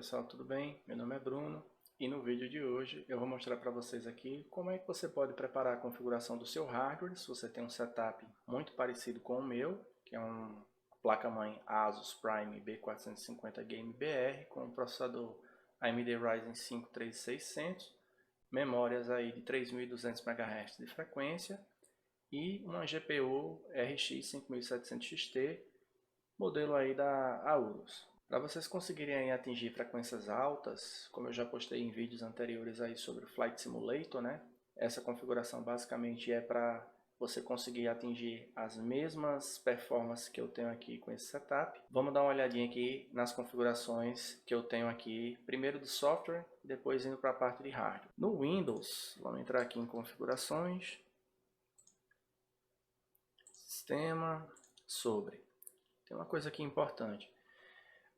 pessoal, tudo bem? Meu nome é Bruno e no vídeo de hoje eu vou mostrar para vocês aqui como é que você pode preparar a configuração do seu hardware se você tem um setup muito parecido com o meu, que é uma placa-mãe Asus Prime B450 Game BR com um processador AMD Ryzen 5 3600, memórias aí de 3200 MHz de frequência e uma GPU RX 5700 XT, modelo aí da Aorus. Para vocês conseguirem aí atingir frequências altas, como eu já postei em vídeos anteriores aí sobre o Flight Simulator, né? Essa configuração basicamente é para você conseguir atingir as mesmas performances que eu tenho aqui com esse setup. Vamos dar uma olhadinha aqui nas configurações que eu tenho aqui, primeiro do software, depois indo para a parte de hardware. No Windows, vamos entrar aqui em configurações, sistema, sobre. Tem uma coisa aqui importante.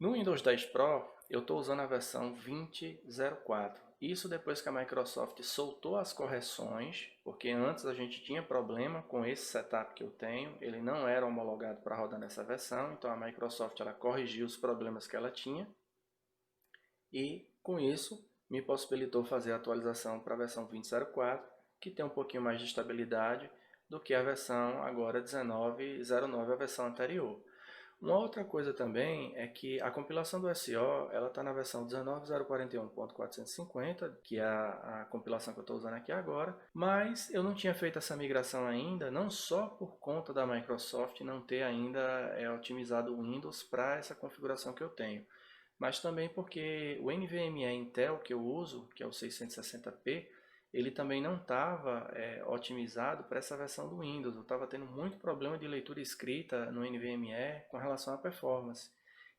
No Windows 10 Pro, eu estou usando a versão 20.04. Isso depois que a Microsoft soltou as correções, porque antes a gente tinha problema com esse setup que eu tenho. Ele não era homologado para rodar nessa versão, então a Microsoft ela corrigiu os problemas que ela tinha. E com isso, me possibilitou fazer a atualização para a versão 20.04, que tem um pouquinho mais de estabilidade do que a versão agora 19.09, a versão anterior. Uma outra coisa também é que a compilação do SO ela está na versão 19.041.450, que é a compilação que eu estou usando aqui agora, mas eu não tinha feito essa migração ainda, não só por conta da Microsoft não ter ainda otimizado o Windows para essa configuração que eu tenho, mas também porque o NVMe Intel que eu uso, que é o 660p, ele também não estava otimizado para essa versão do Windows. Eu estava tendo muito problema de leitura e escrita no NVMe com relação à performance.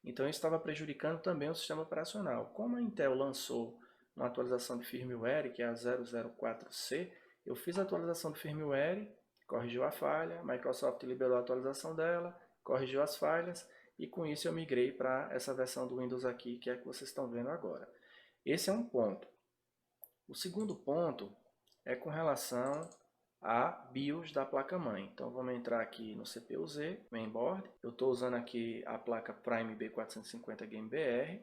Então isso estava prejudicando também o sistema operacional. Como a Intel lançou uma atualização de firmware, que é a 004C, eu fiz a atualização do firmware, corrigiu a falha, a Microsoft liberou a atualização dela, corrigiu as falhas, e com isso eu migrei para essa versão do Windows aqui, que é a que vocês estão vendo agora. Esse é um ponto. O segundo ponto é com relação a BIOS da placa-mãe. Então vamos entrar aqui no CPU-Z, mainboard. Eu estou usando aqui a placa Prime B450 Game BR.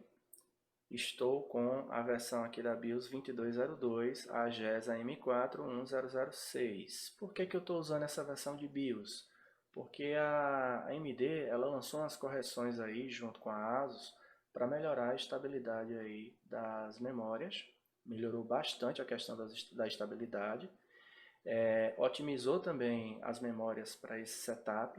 Estou com a versão aqui da BIOS 2202, a GESA M41006. Por que eu estou usando essa versão de BIOS? Porque a AMD ela lançou umas correções aí junto com a Asus para melhorar a estabilidade aí das memórias. Melhorou bastante a questão da estabilidade, otimizou também as memórias para esse setup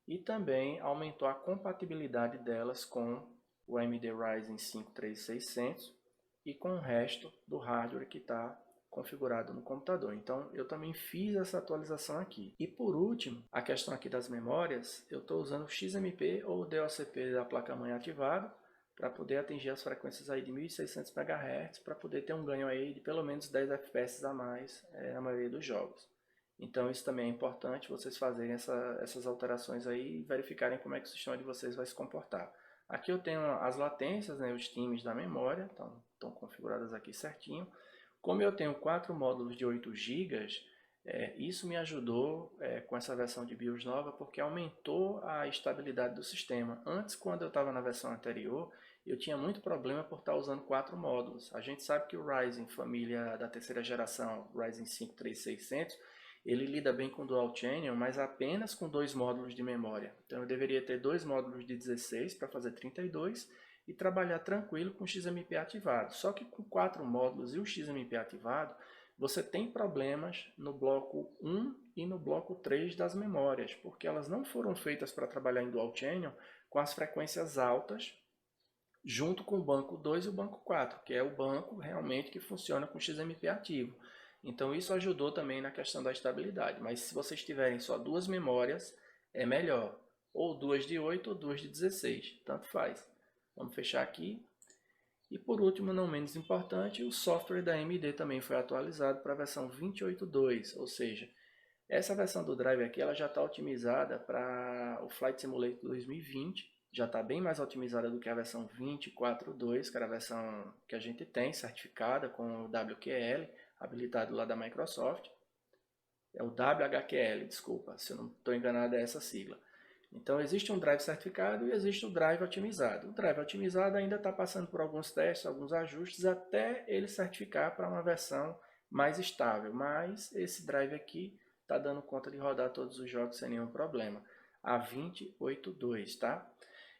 e também aumentou a compatibilidade delas com o AMD Ryzen 5 3600 e com o resto do hardware que está configurado no computador. Então eu também fiz essa atualização aqui. E por último, a questão aqui das memórias, eu estou usando o XMP ou o DLCP da placa-mãe ativado para poder atingir as frequências aí de 1600 MHz, para poder ter um ganho aí de pelo menos 10 FPS a mais na maioria dos jogos. Então isso também é importante, vocês fazerem essas alterações aí e verificarem como é que o sistema de vocês vai se comportar. Aqui eu tenho as latências, né, os times da memória, estão configuradas aqui certinho. Como eu tenho 4 módulos de 8 GB, isso me ajudou com essa versão de BIOS nova, porque aumentou a estabilidade do sistema. Antes, quando eu estava na versão anterior, eu tinha muito problema por estar usando 4 módulos. A gente sabe que o Ryzen, família da terceira geração, Ryzen 5 3600, ele lida bem com Dual Channel, mas apenas com 2 módulos de memória. Então eu deveria ter 2 módulos de 16 para fazer 32 e trabalhar tranquilo com o XMP ativado. Só que com 4 módulos e o XMP ativado, você tem problemas no bloco 1 e no bloco 3 das memórias, porque elas não foram feitas para trabalhar em Dual Channel com as frequências altas, junto com o banco 2 e o banco 4, que é o banco realmente que funciona com XMP ativo. Então isso ajudou também na questão da estabilidade, mas se vocês tiverem só 2 memórias, é melhor, ou 2 de 8 ou 2 de 16, tanto faz. Vamos fechar aqui. E por último, não menos importante, o software da AMD também foi atualizado para a versão 28.2, ou seja, essa versão do drive aqui ela já está otimizada para o Flight Simulator 2020, já está bem mais otimizada do que a versão 24.2, que era a versão que a gente tem, certificada com o WQL, habilitado lá da Microsoft. É o WHQL, desculpa, se eu não estou enganado é essa sigla. Então, existe um drive certificado e existe o drive otimizado. O drive otimizado ainda está passando por alguns testes, alguns ajustes, até ele certificar para uma versão mais estável. Mas esse drive aqui está dando conta de rodar todos os jogos sem nenhum problema. A 2082, tá?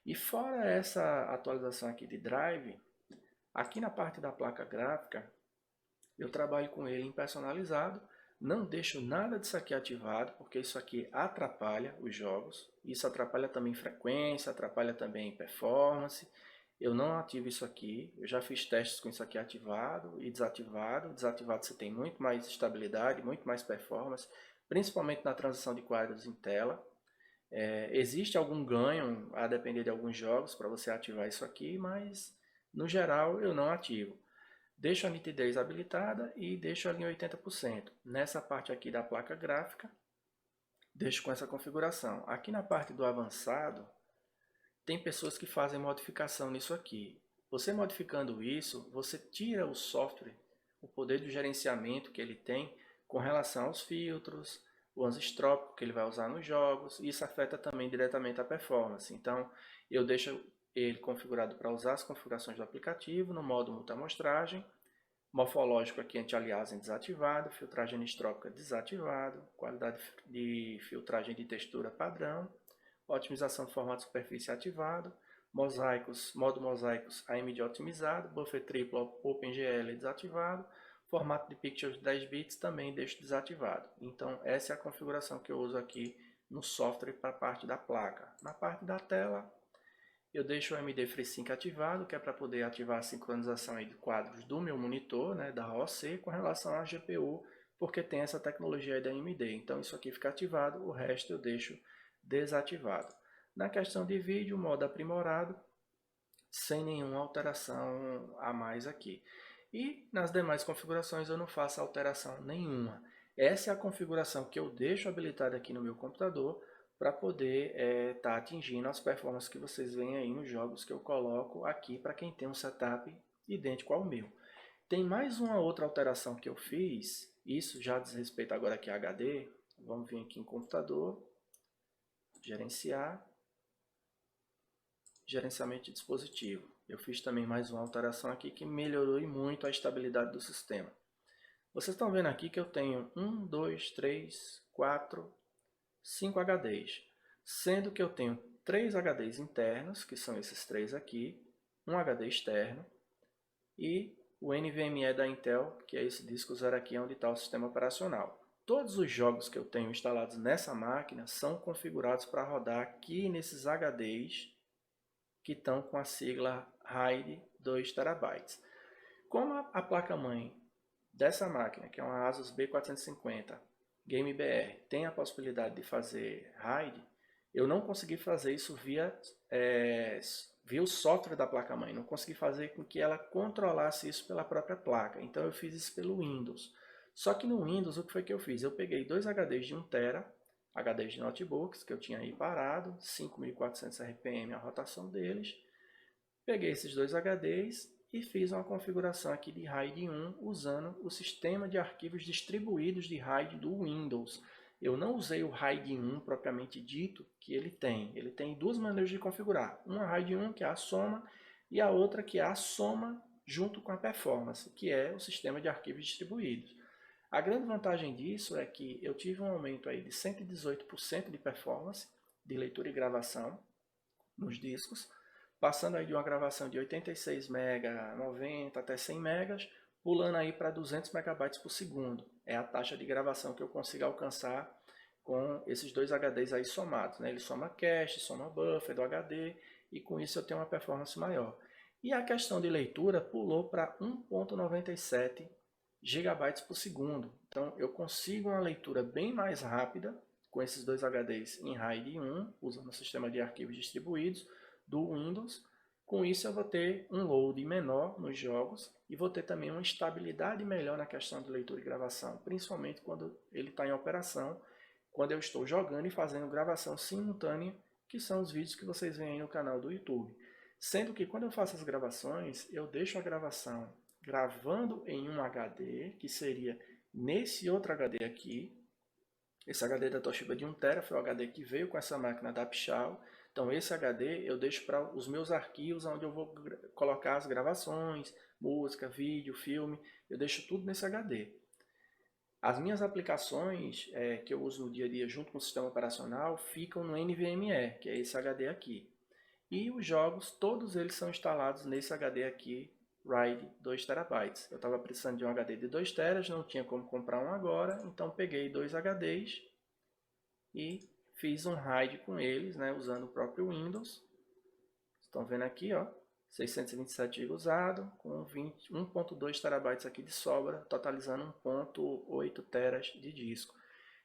E fora essa atualização aqui de drive, aqui na parte da placa gráfica, eu trabalho com ele em personalizado, não deixo nada disso aqui ativado, porque isso aqui atrapalha os jogos. Isso atrapalha também frequência, atrapalha também performance. Eu não ativo isso aqui. Eu já fiz testes com isso aqui ativado e desativado. Desativado você tem muito mais estabilidade, muito mais performance, principalmente na transição de quadros em tela. Existe algum ganho a depender de alguns jogos para você ativar isso aqui, mas no geral eu não ativo. Deixo a nitidez habilitada e deixo ela em 80%. Nessa parte aqui da placa gráfica, deixo com essa configuração. Aqui na parte do avançado, tem pessoas que fazem modificação nisso aqui. Você modificando isso, você tira o software, o poder do gerenciamento que ele tem com relação aos filtros, o anisotrópico que ele vai usar nos jogos. Isso afeta também diretamente a performance. Então, eu deixo ele configurado para usar as configurações do aplicativo no modo multi-amostragem, morfológico aqui anti-aliasing desativado, filtragem anistrópica desativado, qualidade de filtragem de textura padrão, otimização de formato de superfície ativado, mosaicos, modo mosaicos AMD otimizado, buffer triplo OpenGL desativado, formato de pixels de 10 bits também deixo desativado. Então essa é a configuração que eu uso aqui no software para a parte da placa. Na parte da tela, eu deixo o AMD FreeSync ativado, que é para poder ativar a sincronização aí de quadros do meu monitor, né, da OC, com relação à GPU, porque tem essa tecnologia aí da AMD. Então isso aqui fica ativado, o resto eu deixo desativado. Na questão de vídeo, modo aprimorado, sem nenhuma alteração a mais aqui. E nas demais configurações eu não faço alteração nenhuma. Essa é a configuração que eu deixo habilitada aqui no meu computador para poder estar atingindo as performances que vocês veem aí nos jogos que eu coloco aqui para quem tem um setup idêntico ao meu. Tem mais uma outra alteração que eu fiz, isso já diz respeito agora aqui a HD. Vamos vir aqui em computador, gerenciar, gerenciamento de dispositivo. Eu fiz também mais uma alteração aqui que melhorou muito a estabilidade do sistema. Vocês estão vendo aqui que eu tenho 1, 2, 3, 4, 5 HDs, sendo que eu tenho 3 HDs internos, que são esses 3 aqui, um HD externo e o NVMe da Intel, que é esse disco 0 aqui, onde está o sistema operacional. Todos os jogos que eu tenho instalados nessa máquina são configurados para rodar aqui nesses HDs que estão com a sigla RAID 2 TB. Como a placa-mãe dessa máquina, que é uma Asus B450 Game BR, tem a possibilidade de fazer RAID, eu não consegui fazer isso via o software da placa-mãe, não consegui fazer com que ela controlasse isso pela própria placa, então eu fiz isso pelo Windows. Só que no Windows, o que foi que eu fiz? Eu peguei dois HDs de 1 TB, HDs de notebooks, que eu tinha aí parado, 5.400 RPM a rotação deles, peguei esses dois HDs e fiz uma configuração aqui de RAID 1 usando o sistema de arquivos distribuídos de RAID do Windows. Eu não usei o RAID 1 propriamente dito que ele tem. Ele tem duas maneiras de configurar. Uma RAID 1 que é a soma e a outra que é a soma junto com a performance, que é o sistema de arquivos distribuídos. A grande vantagem disso é que eu tive um aumento aí de 118% de performance de leitura e gravação nos discos, passando aí de uma gravação de 86 MB, 90 até 100 MB, pulando aí para 200 MB por segundo. É a taxa de gravação que eu consigo alcançar com esses dois HDs aí somados, né? Ele soma cache, soma buffer do HD e com isso eu tenho uma performance maior. E a questão de leitura pulou para 1.97 GB por segundo. Então eu consigo uma leitura bem mais rápida com esses dois HDs em RAID 1, usando o sistema de arquivos distribuídos do Windows. Com isso eu vou ter um load menor nos jogos e vou ter também uma estabilidade melhor na questão de leitura e gravação, principalmente quando ele está em operação, quando eu estou jogando e fazendo gravação simultânea, que são os vídeos que vocês veem aí no canal do YouTube. Sendo que quando eu faço as gravações, eu deixo a gravação gravando em um HD, que seria nesse outro HD aqui, Esse HD da Toshiba de 1 TB foi o HD que veio com essa máquina da Pichau. Então esse HD eu deixo para os meus arquivos, onde eu vou colocar as gravações, música, vídeo, filme, eu deixo tudo nesse HD. As minhas aplicações que eu uso no dia a dia junto com o sistema operacional ficam no NVMe, que é esse HD aqui. E os jogos, todos eles são instalados nesse HD aqui, RAID 2 TB. Eu estava precisando de um HD de 2 TB, não tinha como comprar um agora, então peguei dois HDs e fiz um RAID com eles, né, usando o próprio Windows. Estão vendo aqui, ó, 627 GB usado, com 1.2 TB aqui de sobra, totalizando 1.8 TB de disco.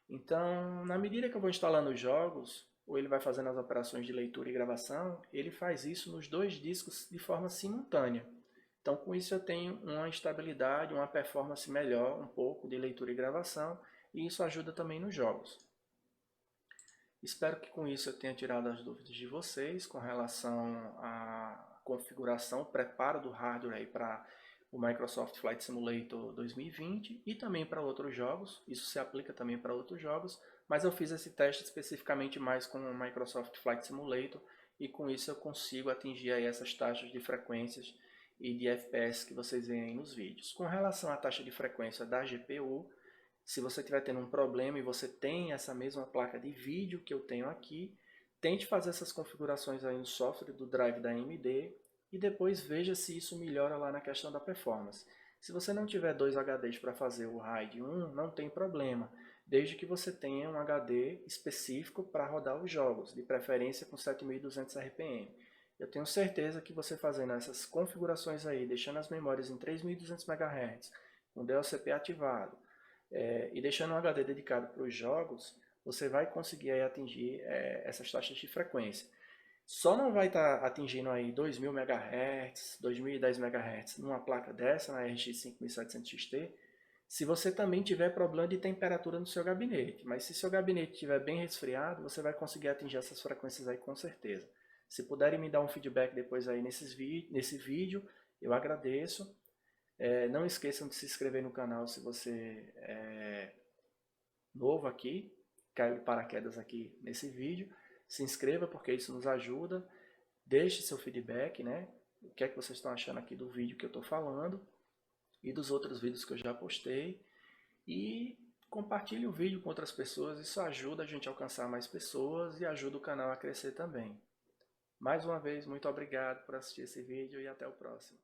Então, na medida que eu vou instalando os jogos, ou ele vai fazendo as operações de leitura e gravação, ele faz isso nos dois discos de forma simultânea. Então, com isso eu tenho uma estabilidade, uma performance melhor um pouco de leitura e gravação, e isso ajuda também nos jogos. Espero que com isso eu tenha tirado as dúvidas de vocês com relação à configuração, preparo do hardware para o Microsoft Flight Simulator 2020 e também para outros jogos. Isso se aplica também para outros jogos, mas eu fiz esse teste especificamente mais com o Microsoft Flight Simulator e com isso eu consigo atingir aí essas taxas de frequências e de FPS que vocês veem aí nos vídeos. Com relação à taxa de frequência da GPU, se você estiver tendo um problema e você tem essa mesma placa de vídeo que eu tenho aqui, tente fazer essas configurações aí no software do drive da AMD e depois veja se isso melhora lá na questão da performance. Se você não tiver dois HDs para fazer o RAID 1, não tem problema, desde que você tenha um HD específico para rodar os jogos, de preferência com 7200 RPM. Eu tenho certeza que você fazendo essas configurações aí, deixando as memórias em 3200 MHz, com o DLCP ativado, e deixando um HD dedicado para os jogos, você vai conseguir aí atingir essas taxas de frequência. Só não vai estar atingindo aí 2000 MHz, 2010 MHz numa placa dessa, na RX 5700 XT, se você também tiver problema de temperatura no seu gabinete. Mas se seu gabinete estiver bem resfriado, você vai conseguir atingir essas frequências aí com certeza. Se puderem me dar um feedback depois aí nesse vídeo, eu agradeço. Não esqueçam de se inscrever no canal se você é novo aqui, caiu de paraquedas aqui nesse vídeo. Se inscreva porque isso nos ajuda. Deixe seu feedback, né? O que é que vocês estão achando aqui do vídeo que eu estou falando e dos outros vídeos que eu já postei. E compartilhe o vídeo com outras pessoas, isso ajuda a gente a alcançar mais pessoas e ajuda o canal a crescer também. Mais uma vez, muito obrigado por assistir esse vídeo e até o próximo.